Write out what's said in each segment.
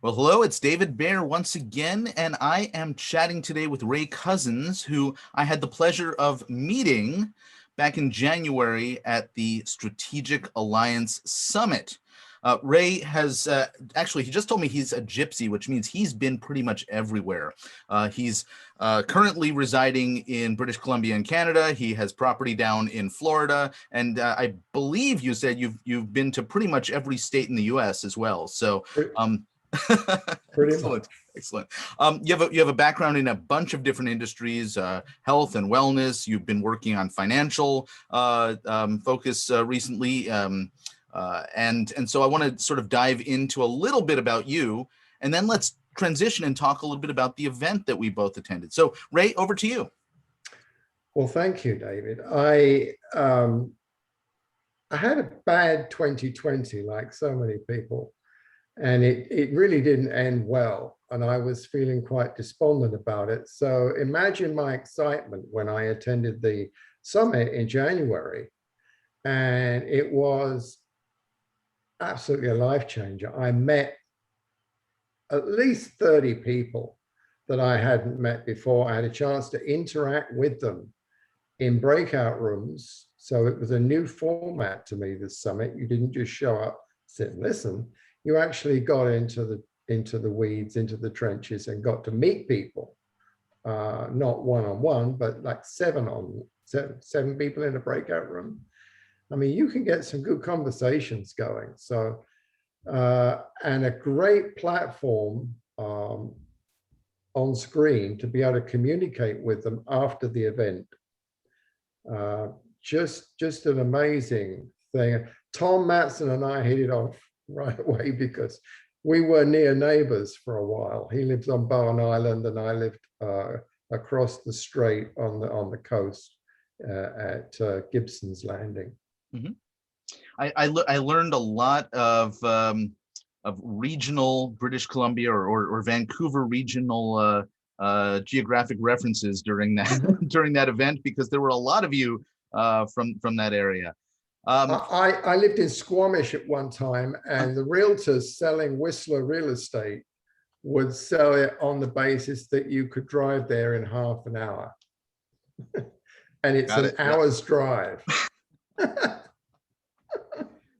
Well, hello, it's David Baer once again, and I am chatting today with Ray Couzens, who I had the pleasure of meeting back in January at the Strategic Alliance Summit. Ray has actually, he just told me he's a gypsy, which means he's been pretty much everywhere. He's currently residing in British Columbia and Canada. He has property down in Florida, and I believe you said you've been to pretty much every state in the U.S. as well. So. Pretty Excellent, much. excellent. You have a background in a bunch of different industries, health and wellness. You've been working on financial focus recently, and so I want to sort of dive into a little bit about you, and then let's transition and talk a little bit about the event that we both attended. So, Ray, over to you. Well, thank you, David. I had a bad 2020, like so many people. And it really didn't end well. And I was feeling quite despondent about it. So imagine my excitement when I attended the summit in January. And it was absolutely a life changer. I met at least 30 people that I hadn't met before. I had a chance to interact with them in breakout rooms. So it was a new format to me, this summit. You didn't just show up, sit and listen. You actually got into the weeds, into the trenches, and got to meet people, not one-on-one, but like seven people in a breakout room. I mean, you can get some good conversations going. So, and a great platform on screen to be able to communicate with them after the event. Just an amazing thing. Tom Matson and I hit it off right away because we were near neighbors for a while. He lives on Bowen Island and I lived across the strait on the coast at Gibson's Landing. Mm-hmm. I learned a lot of regional British Columbia or Vancouver regional geographic references during that during that event, because there were a lot of you from that area. I lived in Squamish at one time, and the realtors selling Whistler real estate would sell it on the basis that you could drive there in half an hour. And it's an hour's drive.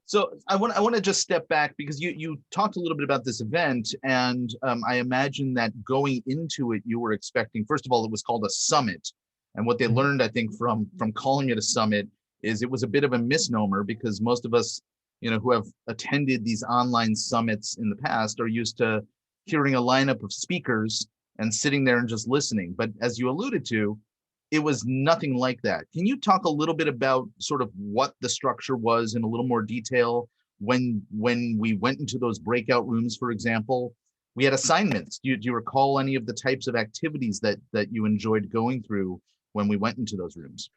So I want to just step back, because you talked a little bit about this event, and I imagine that going into it, you were expecting, first of all, it was called a summit. And what they learned, I think, from calling it a summit is it was a bit of a misnomer, because most of us, who have attended these online summits in the past are used to hearing a lineup of speakers and sitting there and just listening. But as you alluded to, it was nothing like that. Can you talk a little bit about sort of what the structure was in a little more detail? When we went into those breakout rooms, for example, we had assignments. Do you recall any of the types of activities that you enjoyed going through when we went into those rooms?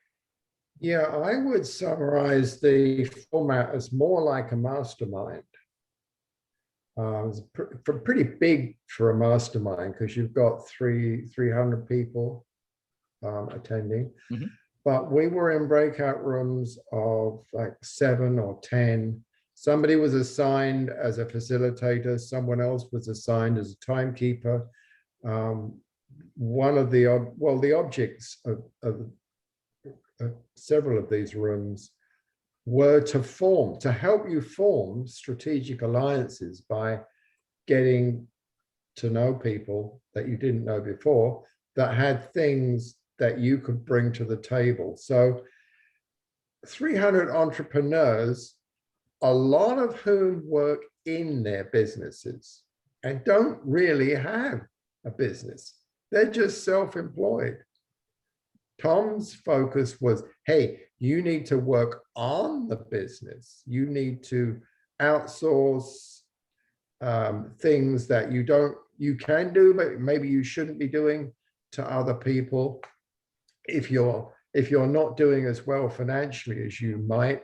Yeah, I would summarize the format as more like a mastermind. It's pretty big for a mastermind because you've got 300 people attending. Mm-hmm. But we were in breakout rooms of like 7 or 10. Somebody was assigned as a facilitator. Someone else was assigned as a timekeeper. One of the objects of several of these rooms were to help you form strategic alliances by getting to know people that you didn't know before that had things that you could bring to the table. So 300 entrepreneurs, a lot of whom work in their businesses and don't really have a business. They're just self-employed. Tom's focus was, hey, you need to work on the business. You need to outsource things that you can do, but maybe you shouldn't be doing to other people. If you're not doing as well financially as you might,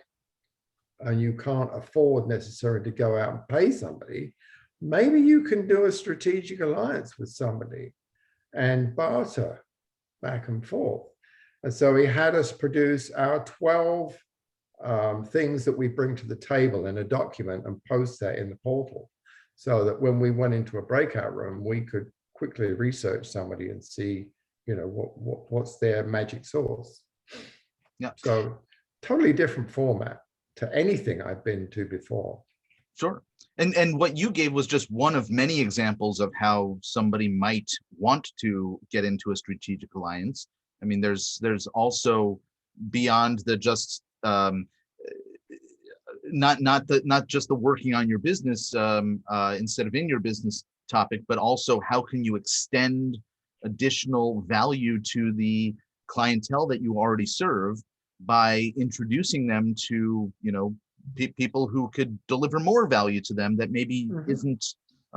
and you can't afford necessarily to go out and pay somebody, maybe you can do a strategic alliance with somebody and barter back and forth. And so he had us produce our 12 things that we bring to the table in a document and post that in the portal. so that when we went into a breakout room, we could quickly research somebody and see, what's their magic sauce. Yeah. So totally different format to anything I've been to before. Sure. And what you gave was just one of many examples of how somebody might want to get into a strategic alliance. I mean, there's also beyond the just not just the working on your business instead of in your business topic, but also how can you extend additional value to the clientele that you already serve by introducing them to, people who could deliver more value to them that maybe isn't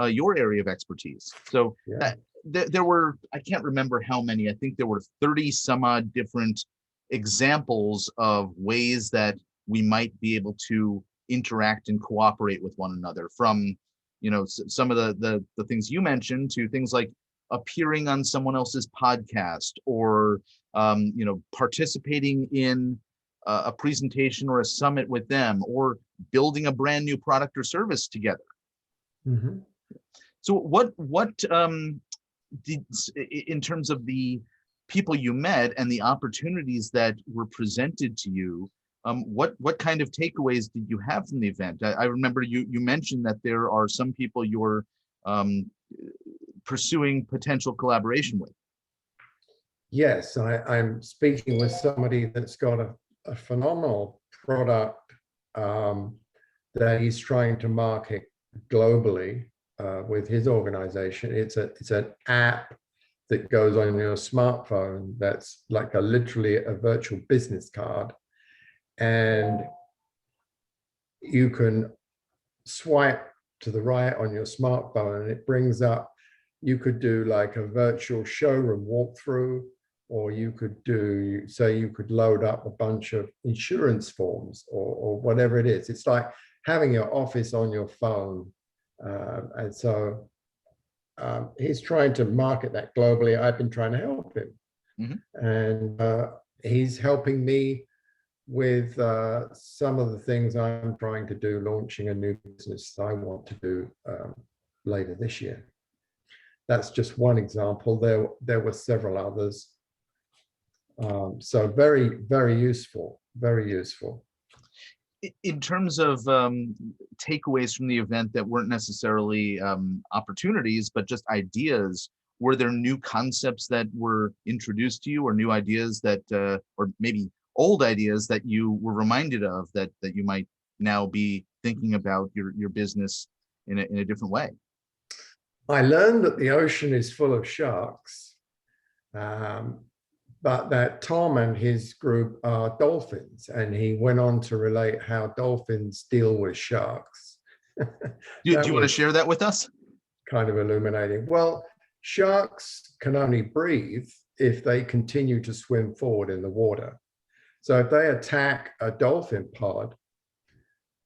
your area of expertise. So Yeah. There were, I can't remember how many, I think there were 30 some odd different examples of ways that we might be able to interact and cooperate with one another, from, some of the things you mentioned to things like appearing on someone else's podcast, or, participating in a presentation or a summit with them, or building a brand new product or service together. Mm-hmm. So what did, in terms of the people you met and the opportunities that were presented to you, what kind of takeaways did you have from the event? I remember you mentioned that there are some people you're pursuing potential collaboration with. Yes, I'm speaking with somebody that's got a phenomenal product that he's trying to market globally with his organization. It's an app that goes on your smartphone that's like literally a virtual business card, and you can swipe to the right on your smartphone and it brings up, you could do like a virtual showroom walkthrough, or you could do, say you could load up a bunch of insurance forms or whatever it is. It's like having your office on your phone. And so he's trying to market that globally. I've been trying to help him. Mm-hmm. And he's helping me with some of the things I'm trying to do, launching a new business I want to do later this year. That's just one example. There were several others. So very, very useful, very useful. In terms of takeaways from the event that weren't necessarily opportunities, but just ideas, were there new concepts that were introduced to you, or new ideas that, or maybe old ideas that you were reminded of that you might now be thinking about your business in a different way? I learned that the ocean is full of sharks, but that Tom and his group are dolphins, and he went on to relate how dolphins deal with sharks. Do you want to share that with us? Kind of illuminating. Well, sharks can only breathe if they continue to swim forward in the water. So if they attack a dolphin pod,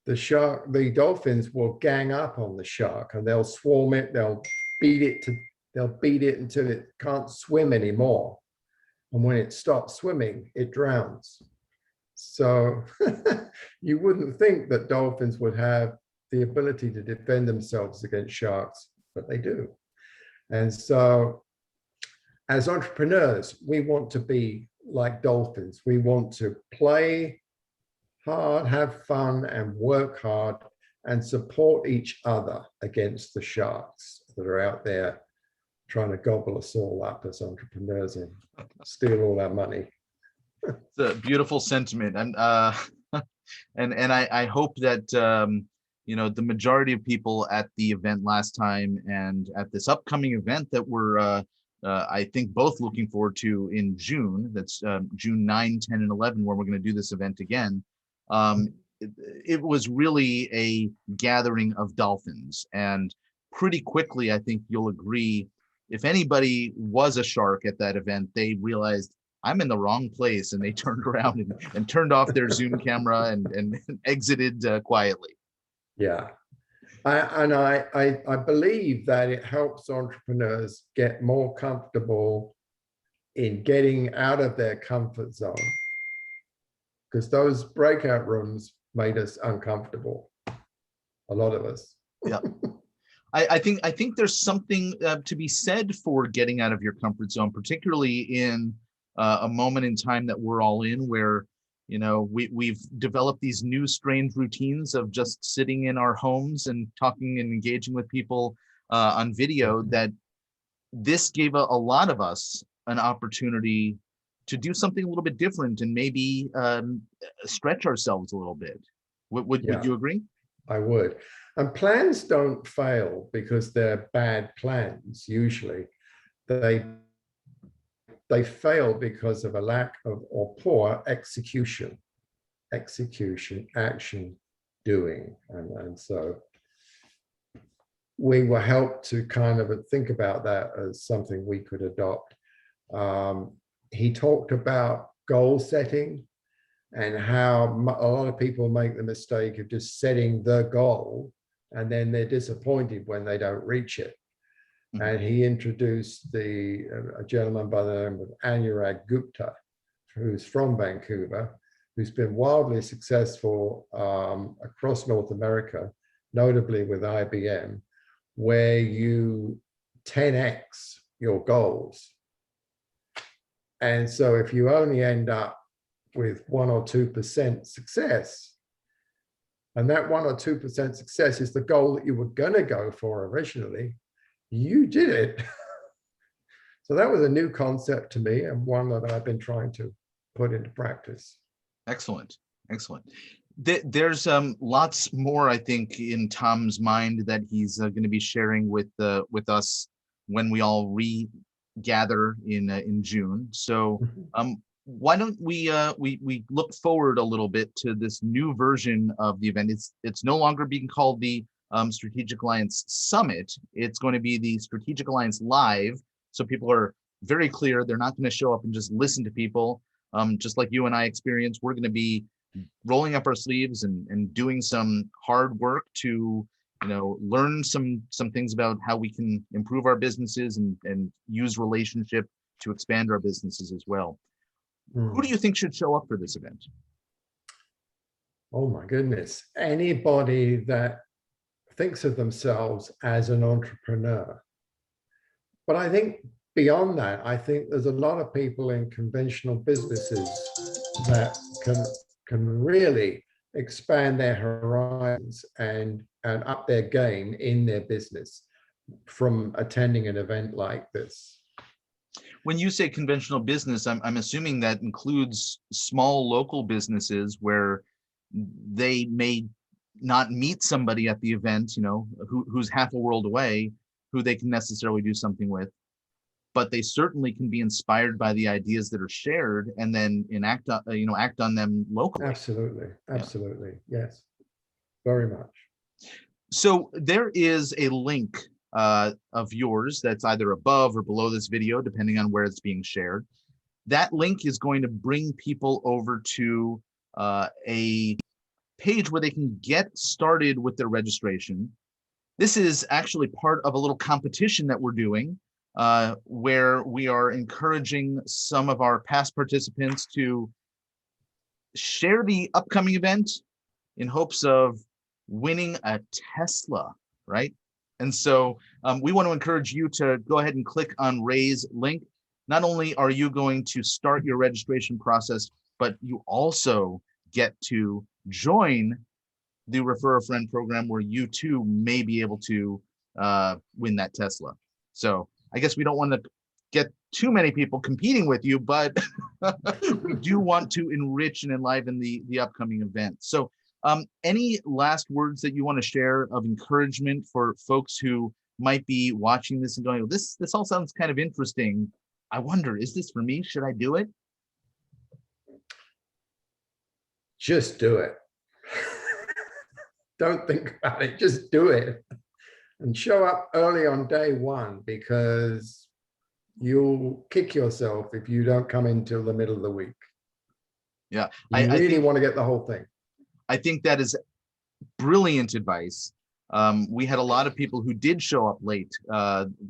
the dolphins will gang up on the shark and they'll swarm it, they'll beat it until it can't swim anymore. And when it stops swimming, it drowns. So you wouldn't think that dolphins would have the ability to defend themselves against sharks, but they do. And so as entrepreneurs, we want to be like dolphins. We want to play hard, have fun, and work hard, and support each other against the sharks that are out there trying to gobble us all up as entrepreneurs and steal all our money. It's a beautiful sentiment, and I hope that the majority of people at the event last time and at this upcoming event that we're I think both looking forward to in June. That's June 9, 10, and 11, where we're going to do this event again. It was really a gathering of dolphins, and pretty quickly, I think you'll agree, if anybody was a shark at that event, they realized I'm in the wrong place, and they turned around and turned off their Zoom camera and exited quietly. Yeah. I believe that it helps entrepreneurs get more comfortable in getting out of their comfort zone, because those breakout rooms made us uncomfortable, a lot of us. Yeah. I think there's something to be said for getting out of your comfort zone, particularly in a moment in time that we're all in, where we've developed these new strange routines of just sitting in our homes and talking and engaging with people on video. That this gave a lot of us an opportunity to do something a little bit different and maybe stretch ourselves a little bit. Would Yeah, you agree? I would. And plans don't fail because they're bad plans. Usually, they they fail because of a lack of or poor execution, action, doing, and so we were helped to kind of think about that as something we could adopt. He talked about goal setting and how a lot of people make the mistake of just setting the goal and then they're disappointed when they don't reach it. Mhm. And he introduced a gentleman by the name of Anurag Gupta, who's from Vancouver, who's been wildly successful across North America, notably with IBM, where you 10x your goals. And so if you only end up with 1 or 2% success, and that 1 or 2% success is the goal that you were going to go for originally, you did it. So that was a new concept to me and one that I've been trying to put into practice. Excellent. Excellent. There's lots more, I think, in Tom's mind that he's going to be sharing with us when we all regather in June. So why don't we look forward a little bit to this new version of the event? It's no longer being called the Strategic Alliance Summit. It's going to be the Strategic Alliance Live. So people are very clear. They're not going to show up and just listen to people. Just like you and I experienced, we're going to be rolling up our sleeves and doing some hard work to learn some things about how we can improve our businesses and use relationship to expand our businesses as well. Who do you think should show up for this event? Oh my goodness. Anybody that thinks of themselves as an entrepreneur. But I think beyond that, I think there's a lot of people in conventional businesses that can really expand their horizons and up their game in their business from attending an event like this. When you say conventional business, I'm assuming that includes small local businesses where they may not meet somebody at the event, who's half a world away, who they can necessarily do something with, but they certainly can be inspired by the ideas that are shared and then act on them locally. Absolutely. Yes, very much. So there is a link of yours that's either above or below this video, depending on where it's being shared. That link is going to bring people over to a page where they can get started with their registration. This is actually part of a little competition that we're doing where we are encouraging some of our past participants to share the upcoming event in hopes of winning a Tesla, right? And so we want to encourage you to go ahead and click on Ray's link. Not only are you going to start your registration process, but you also get to join the Refer a Friend program where you too may be able to win that Tesla. So I guess we don't want to get too many people competing with you, but we do want to enrich and enliven the upcoming event. So any last words that you want to share of encouragement for folks who might be watching this and going, this all sounds kind of interesting. I wonder, is this for me? Should I do it? Just do it. Don't think about it, just do it. And show up early on day one, because you'll kick yourself if you don't come in till the middle of the week. Yeah, I really want to get the whole thing. I think that is brilliant advice. We had a lot of people who did show up late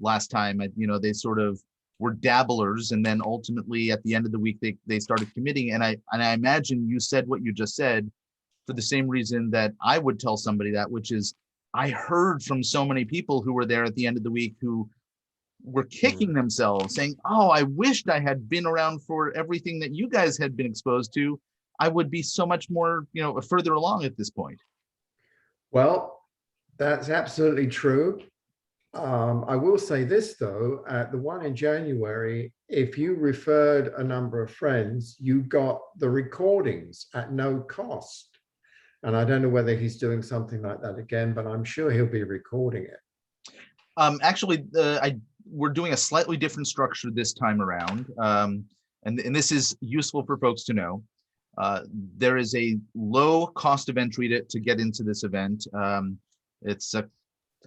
last time. They sort of were dabblers, and then ultimately at the end of the week they started committing. And I imagine you said what you just said for the same reason that I would tell somebody that, which is I heard from so many people who were there at the end of the week who were kicking themselves, saying, "Oh, I wished I had been around for everything that you guys had been exposed to. I would be so much more, further along at this point." Well, that's absolutely true. I will say this though, at the one in January, if you referred a number of friends, you got the recordings at no cost. And I don't know whether he's doing something like that again, but I'm sure he'll be recording it. Actually, we're doing a slightly different structure this time around. And this is useful for folks to know. There is a low cost of entry to get into this event. It's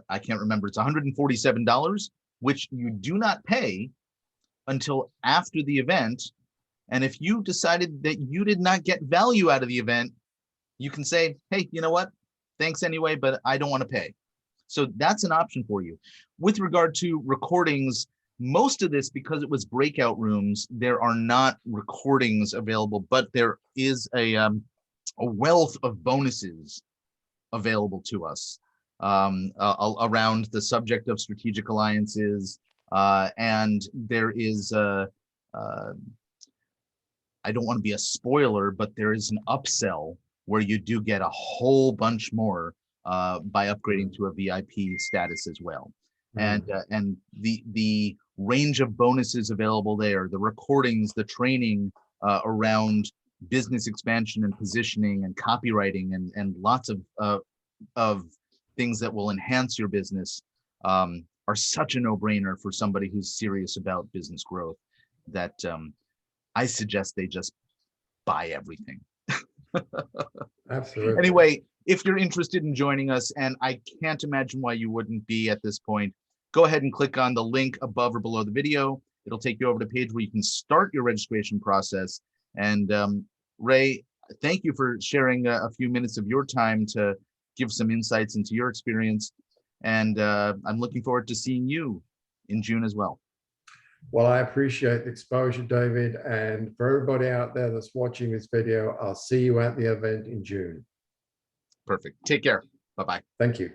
I can't remember, it's $147, which you do not pay until after the event. And if you decided that you did not get value out of the event, you can say, "Hey, you know what? Thanks anyway, but I don't want to pay." So that's an option for you. With regard to recordings, most of this, because it was breakout rooms, there are not recordings available, but there is a wealth of bonuses available to us around the subject of strategic alliances. And there is, I don't want to be a spoiler, but there is an upsell where you do get a whole bunch more by upgrading to a VIP status as well. And the range of bonuses available there, the recordings, the training around business expansion and positioning and copywriting and lots of things that will enhance your business are such a no-brainer for somebody who's serious about business growth that I suggest they just buy everything. Absolutely. Anyway, if you're interested in joining us, and I can't imagine why you wouldn't be at this point, go ahead and click on the link above or below the video. It'll take you over to a page where you can start your registration process. And Ray, thank you for sharing a few minutes of your time to give some insights into your experience. And I'm looking forward to seeing you in June as well. Well, I appreciate the exposure, David. And for everybody out there that's watching this video, I'll see you at the event in June. Perfect. Take care. Bye-bye. Thank you.